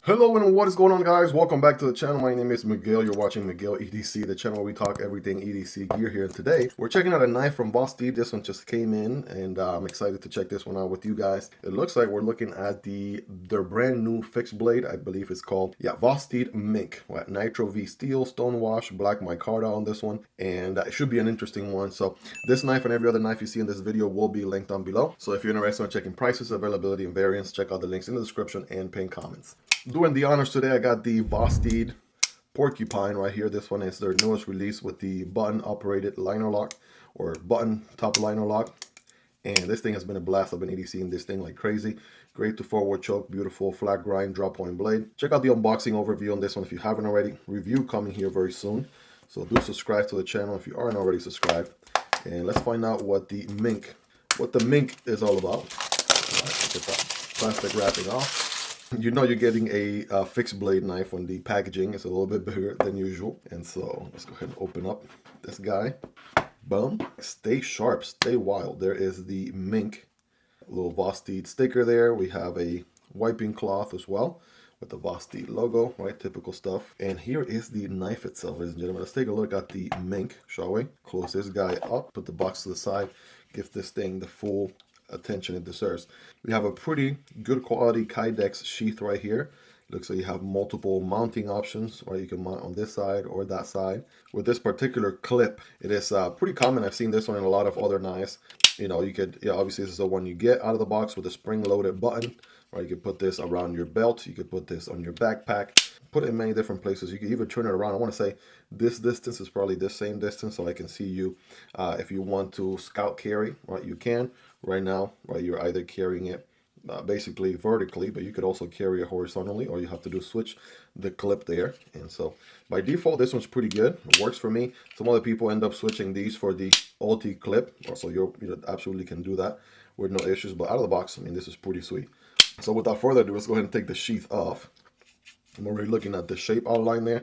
Hello and what is going on, guys? Welcome back to the channel. My name is Miguel. You're watching Miguel EDC, the channel where we talk everything EDC gear here. And today we're checking out a knife from Vosteed. This one just came in and I'm excited to check this one out with you guys. It looks like we're looking at their brand new fixed blade. I believe it's called, Vosteed Mink. Nitro V steel, stonewash, black micarta on this one. And it should be an interesting one. So this knife and every other knife you see in this video will be linked down below. So if you're interested in checking prices, availability, and variants, check out the links in the description and pinned comments. Doing the honors today, I got the Vosteed Porcupine right here. This one is their newest release with the button operated liner lock or button top liner lock. And this thing has been a blast. I've been EDCing this thing like crazy. Great to forward choke, beautiful flat grind drop point blade. Check out the unboxing overview on this one if you haven't already. Review coming here very soon. So do subscribe to the channel if you aren't already subscribed. And let's find out what the Mink is all about. All right, get that plastic wrapping off. You know you're getting a fixed blade knife when the packaging is a little bit bigger than usual. And so let's go ahead and open up this guy. Boom. Stay sharp, stay wild. There is the Mink little Vosteed sticker there. We have a wiping cloth as well with the Vosteed logo, right? Typical stuff. And here is the knife itself, ladies and gentlemen. Let's take a look at the Mink, shall we? Close this guy up, put the box to the side, give this thing the full attention it deserves. We have a pretty good quality Kydex sheath right here. Looks like you have multiple mounting options, or you can mount on this side or that side. With this particular clip, it is pretty common. I've seen this one in a lot of other knives. You know, you could, obviously this is the one you get out of the box with a spring-loaded button. Or you could put this around your belt. You could put this on your backpack. Put it in many different places. You can even turn it around. I want to say this distance is probably this same distance, so I can see you. If you want to scout carry, right, you can. Right now, right, you're either carrying it basically vertically, but you could also carry it horizontally, or you have to switch the clip there. And so by default, this one's pretty good. It works for me. Some other people end up switching these for the ulti clip, so you absolutely can do that with no issues. But out of the box, I mean, this is pretty sweet. So without further ado, let's go ahead and take the sheath off. I'm already looking at the shape outline there.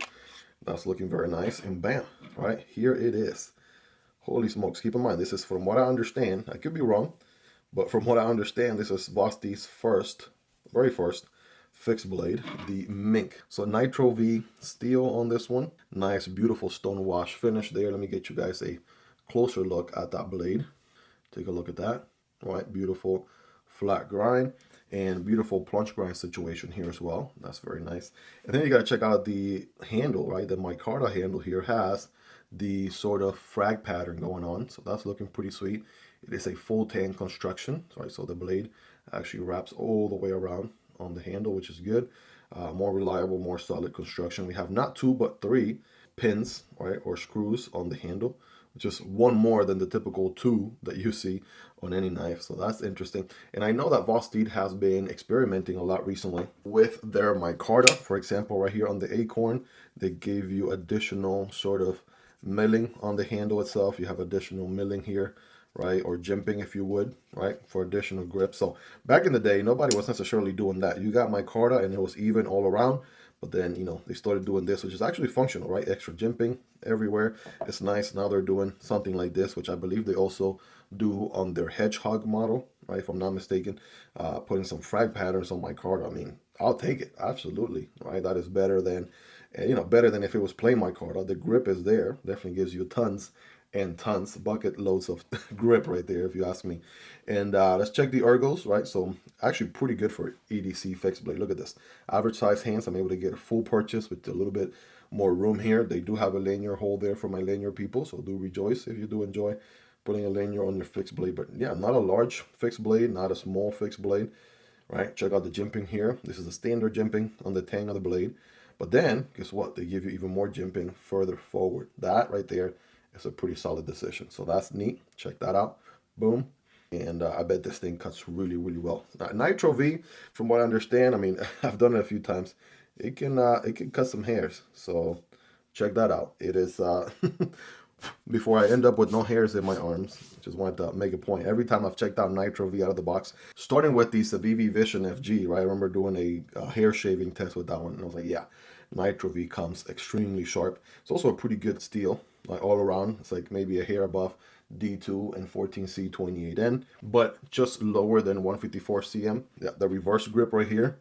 That's looking very nice. And bam, right here it is. Holy smokes. Keep in mind, this is, from what I understand, I could be wrong, but from what I understand, this is Vosteed's very first fixed blade, the Mink. So Nitro V steel on this one. Nice, beautiful stone wash finish there. Let me get you guys a closer look at that blade. Take a look at that. All right, beautiful flat grind and beautiful plunge grind situation here as well. That's very nice. And then you got to check out the handle, right? The micarta handle here has the sort of frag pattern going on. So that's looking pretty sweet. It is a full tan construction, right? So the blade actually wraps all the way around on the handle, which is good. More reliable, more solid construction. We have not 2 but 3 pins, right, or screws on the handle, which is 1 more than the typical 2 that you see on any knife. So that's interesting. And I know that Vosteed has been experimenting a lot recently with their micarta. For example, right here on the Acorn, they gave you additional sort of milling on the handle itself. You have additional milling here, right, or jimping if you would, right, for additional grip. So back in the day, nobody was necessarily doing that. You got micarta and it was even all around, but then, they started doing this, which is actually functional, right? Extra jimping everywhere. It's nice. Now they're doing something like this, which I believe they also do on their hedgehog model, right, if I'm not mistaken, putting some frag patterns on micarta. I mean, I'll take it, absolutely, right? That is better than, better than if it was plain micarta. The grip is there, definitely gives you tons and tons, bucket loads of grip right there, if you ask me. And let's check the ergos, right? So actually pretty good for EDC fixed blade. Look at this. Average size hands. I'm able to get a full purchase with a little bit more room here. They do have a lanyard hole there for my lanyard people, so do rejoice if you do enjoy putting a lanyard on your fixed blade. But yeah, not a large fixed blade, not a small fixed blade, right? Check out the jimping here. This is a standard jimping on the tang of the blade. But then, guess what? They give you even more jimping further forward. That right there, it's a pretty solid decision. So that's neat. Check that out. Boom. And I bet this thing cuts really, really well. Nitro V, from what I understand, I mean, I've done it a few times. It can cut some hairs. So check that out. It is, before I end up with no hairs in my arms, just wanted to make a point. Every time I've checked out Nitro V out of the box, starting with the Civivi Vision FG, right? I remember doing a hair shaving test with that one. And I was like, yeah, Nitro V comes extremely sharp. It's also a pretty good steel, like all around. It's like maybe a hair above D2 and 14C 28N, but just lower than 154 cm. Yeah, the reverse grip right here,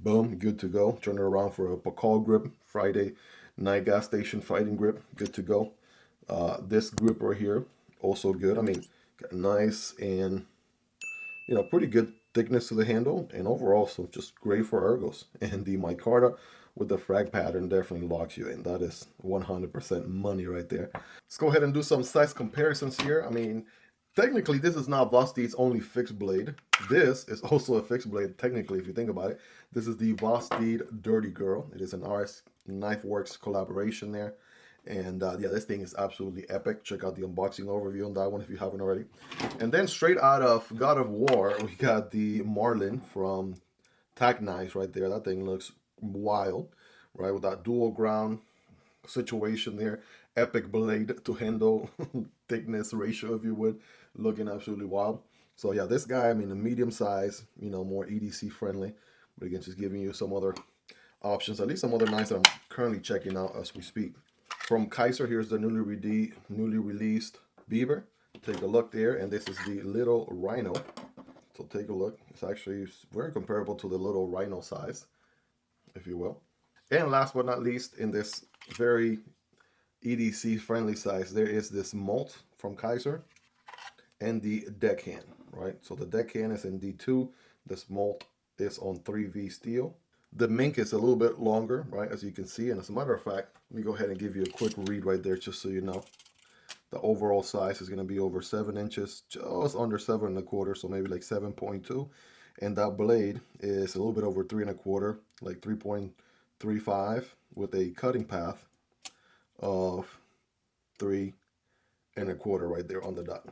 Boom, good to go. Turn it around for a Pakal grip, Friday night gas station fighting grip, good to go. This grip right here, also good. I mean, got nice and, you know, pretty good thickness to the handle, and overall, so just great for ergos. And the micarta with the frag pattern definitely locks you in. That is 100% money right there. Let's go ahead and do some size comparisons here. I mean, technically, this is not Vosteed's only fixed blade. This is also a fixed blade, technically, if you think about it. This is the Vosteed Dirty Girl. It is an RS Knife Works collaboration there. And yeah, this thing is absolutely epic. Check out the unboxing overview on that one if you haven't already. And then straight out of God of War, we got the Marlin from TacKnives right there. That thing looks wild, right? With that dual ground situation there. Epic blade to handle thickness ratio, if you would. Looking absolutely wild. So yeah, this guy, I mean, a medium size, you know, more EDC friendly. But again, just giving you some other options, at least some other knives that I'm currently checking out as we speak. From Kizer, here's the newly released Beaver. Take a look there, and this is the little Rhino. So take a look. It's actually very comparable to the little Rhino size, if you will. And last but not least, in this very EDC friendly size, there is this Smolt from Kizer and the Deckhand, right? So the Deckhand is in D2, the Smolt is on 3V steel. The Mink is a little bit longer, right, as you can see. And as a matter of fact, let me go ahead and give you a quick read right there just so you know. The overall size is going to be over 7 inches, just under 7 1/4, so maybe like 7.2. And that blade is a little bit over 3 1/4, like 3.35, with a cutting path of 3 1/4 right there on the dot.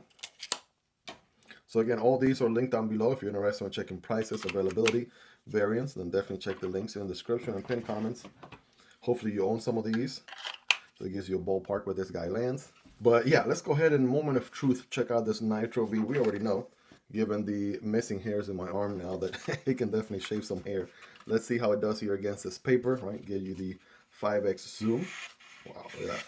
So again, all these are linked down below. If you're interested in checking prices, availability, variants, then definitely check the links in the description and pinned comments. Hopefully you own some of these, so it gives you a ballpark where this guy lands. But yeah, let's go ahead and moment of truth, check out this Nitro V. We already know, given the missing hairs in my arm now, that it can definitely shave some hair. Let's see how it does here against this paper, right? Give you the 5x zoom. Wow, look at that.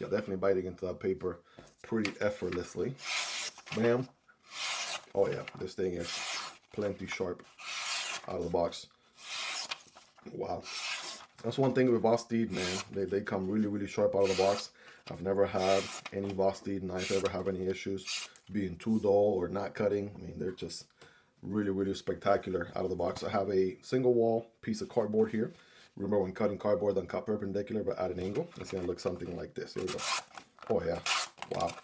Yeah, definitely biting into that paper pretty effortlessly. Bam. Oh yeah, this thing is plenty sharp out of the box. Wow. That's one thing with Vosteed, man. They come really sharp out of the box. I've never had any Vosteed knife ever have any issues being too dull or not cutting. I mean, they're just really spectacular out of the box. I have a single wall piece of cardboard here. Remember, when cutting cardboard, don't cut perpendicular but at an angle. It's gonna look something like this. Here we go. Oh yeah, wow.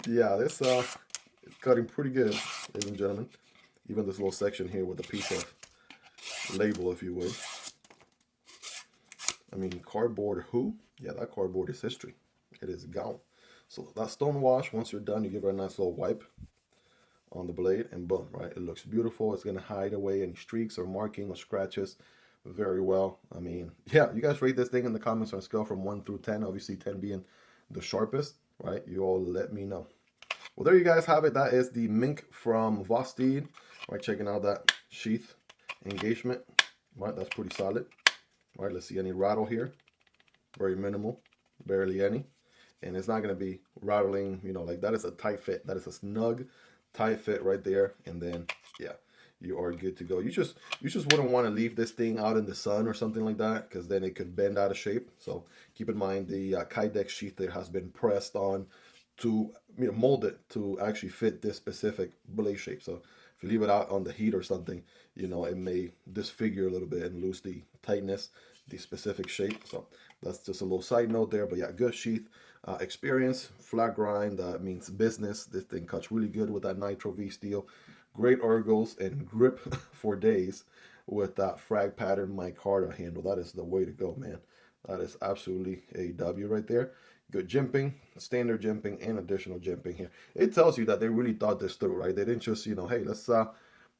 Yeah, this cutting pretty good, ladies and gentlemen. Even this little section here with a piece of label, if you would. I mean, cardboard who? Yeah, that cardboard is history. It is gone. So that stone wash, once you're done, you give it a nice little wipe on the blade, and boom, right? It looks beautiful. It's gonna hide away any streaks or marking or scratches very well. I mean, yeah, you guys rate this thing in the comments on a scale from 1 through 10, obviously 10 being the sharpest, right? You all let me know. Well, there you guys have it. That is the Mink from Vosteed. Right, checking out that sheath engagement. Right, that's pretty solid. Right, let's see any rattle here. Very minimal, barely any. And it's not going to be rattling, you know, like that is a tight fit. That is a snug, tight fit right there. And then, yeah, you are good to go. You just wouldn't want to leave this thing out in the sun or something like that, because then it could bend out of shape. So keep in mind the Kydex sheath there has been pressed on to, you know, mold it to actually fit this specific blade shape. So if you leave it out on the heat or something, you know, it may disfigure a little bit and lose the tightness, the specific shape. So that's just a little side note there. But yeah, good sheath experience, flat grind, that means business. This thing cuts really good with that Nitro V steel. Great ergos and grip for days with that frag pattern micarta handle. That is the way to go, man. That is absolutely a W right there. Good jimping, standard jimping, and additional jimping here. It tells you that they really thought this through, right? They didn't just, you know, hey, let's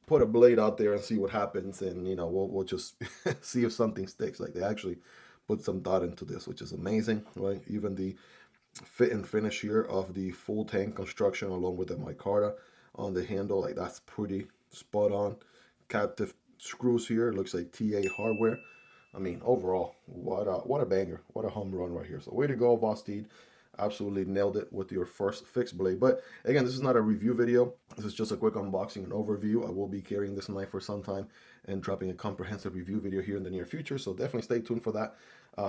put a blade out there and see what happens, and, you know, we'll just see if something sticks. Like, they actually put some thought into this, which is amazing, right? Even the fit and finish here of the full tank construction along with the micarta on the handle, like, that's pretty spot on. Captive screws here, looks like TA hardware. I mean, overall, what a banger, what a home run right here. So way to go, Vosteed. absolutely nailed it with your first fixed blade. But again, this is not a review video. This is just a quick unboxing and overview. I will be carrying this knife for some time and dropping a comprehensive review video here in the near future, so definitely stay tuned for that.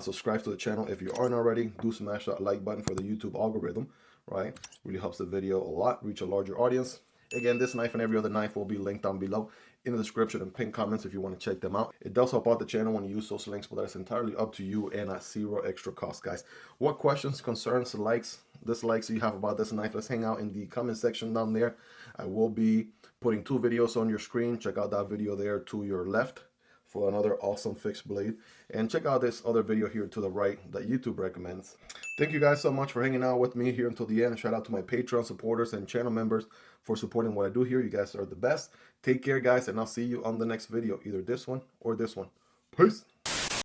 Subscribe to the channel if you aren't already. Do smash that like button for the YouTube algorithm, right? Really helps the video a lot, reach a larger audience. Again, this knife and every other knife will be linked down below in the description and pinned comments if you want to check them out. It does help out the channel when you use those links, but that's entirely up to you and at zero extra cost, guys. What questions, concerns, likes, dislikes you have about this knife? Let's hang out in the comment section down there. I will be putting 2 videos on your screen. Check out that video there to your left for another awesome fixed blade, and check out this other video here to the right that YouTube recommends. Thank you guys so much for hanging out with me here until the end. Shout out to my Patreon supporters and channel members for supporting what I do here. You guys are the best. Take care, guys, and I'll see you on the next video, either this one or this one. Peace.